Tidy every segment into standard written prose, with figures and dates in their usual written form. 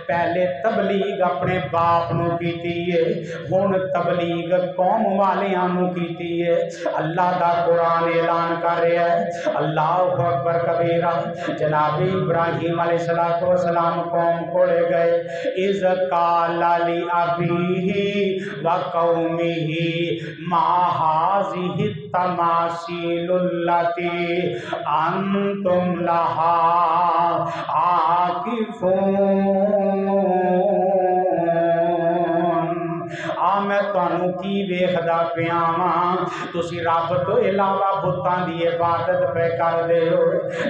पहले तबलीग अपने बाप नूं कीती है, हुण तबलीग कौम वालियां नूं कीती है। अल्लाह दा कुरान ऐलान कर रहा है, अल्लाहु अकबर कबीरा। जनाब इब्राहिम अलैहिस्सलातु वस्सलाम कौम कोले गए, इज़ काला लि अबीही व कौमिही मा हाज़िहि तमासीलुल्लती अंतुम लहा मैं तुहानू की वेखदा पिया वां, तुसी रब तो इलावा बुतां दी इबादत पे करदे हो,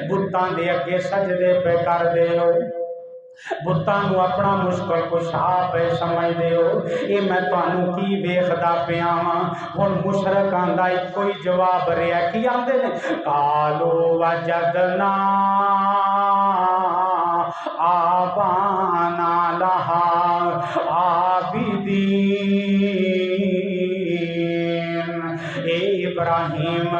बुतां दे अगे सजदे पे करदे हो, बुतां नूं अपना मुश्किल कुशा पे समझदे हो। ये मैं तुहानू की वेखदा पिया वां। हुण मुशरकां दा इक्को ही जवाब रहा, की आंदे ने, कालो वजदना आबाना लहा आबिदीन। इब्राहिम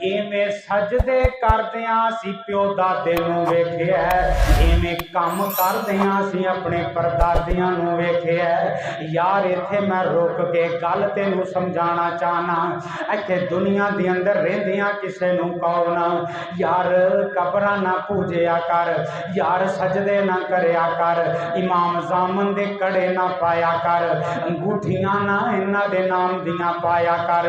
इवें सजदे करदियां सी प्यो दादे नूं वेखिया, इवें काम करदियां सी अपने परदादियां नूं वेखिया। यार इत्थे मैं रुक के गल तेनू समझाना चाहना, इत्थे दुनिया दे अंदर रहिंदियां किसे नूं कहो ना यार कबरां ना पूजिया कर, यार सजदे ना करया कर, इमाम जामन दे कड़े ना पाया कर, अंगूठियां ना इन्हां दे नाम दियां पाया कर,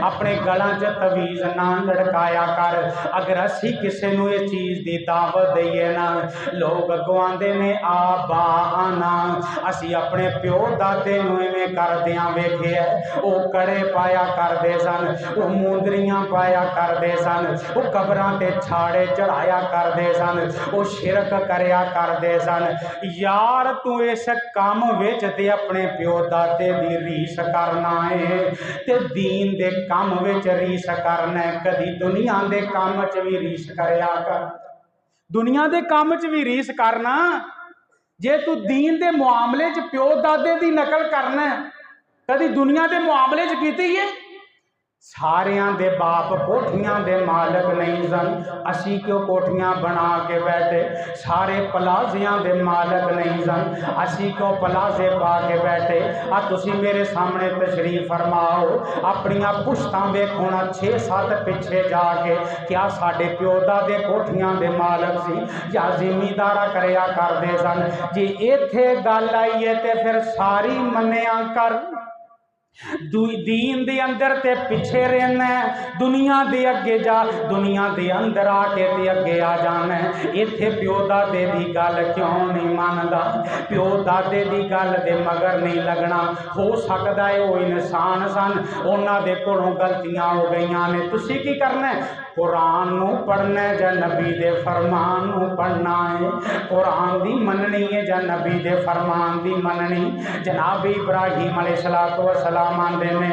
अपने गलों च तवीज़ ना लड़काया कर। अगर असी किसी नूं ये चीज़ की दावत दईए ना, लोग अगों आंदे ने आबा आना, असी अपने प्यो दादे नूं इवें करदियां वेखिया। वो कड़े पाया करदे सन, वो मुंदरियां पाया करदे सन, वो कबरां ते छाड़े चढ़ाया करदे सन, वो शिरक करया करदे सन। यार तू इस काम विच ते अपने प्यो दादे दी रीस करना है ते दीन दे काम विच रीस करना है। कदी दुनिया दे काम च भी रीस करया कर, दुनिया दे काम च भी रीस करना। जे तू दीन दे मुआमले च प्यो दादे दी नकल करना है, कदी दुनिया दे मुआमले च कीती है? सारियां दे बाप कोठियां दे मालक नहीं सन, असी क्यों कोठियां बना के बैठे? सारे पलाजियां दे मालक नहीं सन, असी क्यों पलाजे पा के बैठे? आ तुसी मेरे सामने तशरीफ फरमाओ, अपनियां पुश्तां वेखो ना 6-7 पिछे जाके, क्या साडे प्यो दादे कोठियां दे मालक सी या जिमीदारा करया करदे सन? जे इत्थे गल आई है ते फिर सारी मन्निया कर। दीन दे अंदर ते पिछे रहना है, दुनिया दे अगे जा, दुनिया दे अंदर आके ते अगे आ जाना है। इत्थे प्यो दादे दी गल क्यों नहीं मानदा? प्यो दादे दी गल दे मगर नहीं लगना। हो सकदा है वो इंसान सन, उन्हां दे कोलों गलतियां हो गईयां ने। तुसी की करना है? कुरान नूं पढ़ना है जां नबी दे फरमान नूं पढ़ना है? कुरान दी मननी है जां नबी दे फरमान दी मननी? जनाब इब्राहिम अलैहिस्सलातु वस्सलाम आंदे ने,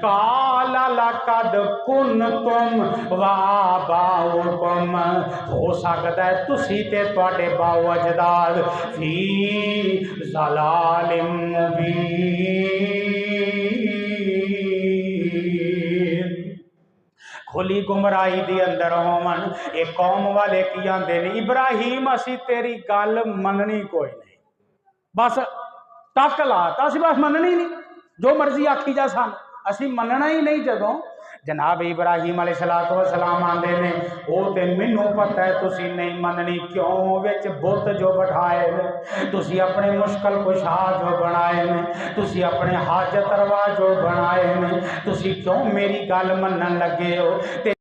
काला लक़द कुन्तुम व आबाउकुम, हो सकदा है तुसी ते तुहाडे बाओ अजदाद फी ज़लालिम मुबीन, खुली गुमराही दे अंदर होवन। एक कौम वाले की आंदे ने, इब्राहिम असी तेरी गल मननी कोई नहीं, बस टक लाता, असी बस मननी नहीं, जो मर्जी आखी जा सन असी मनना ही नहीं। जदों जनाब इब्राहिम अलैहिस्सलातु वस्सलाम आंदे ने, वो ते मैनू पता है तुसी नहीं मननी, क्यों विच बुत जो बैठाए ने, तुसी अपने मुश्किल कुशा जो बनाए ने, तुसी अपने हाजत रवा जो बनाए ने, तुसी क्यों मेरी गल मनन लगे हो?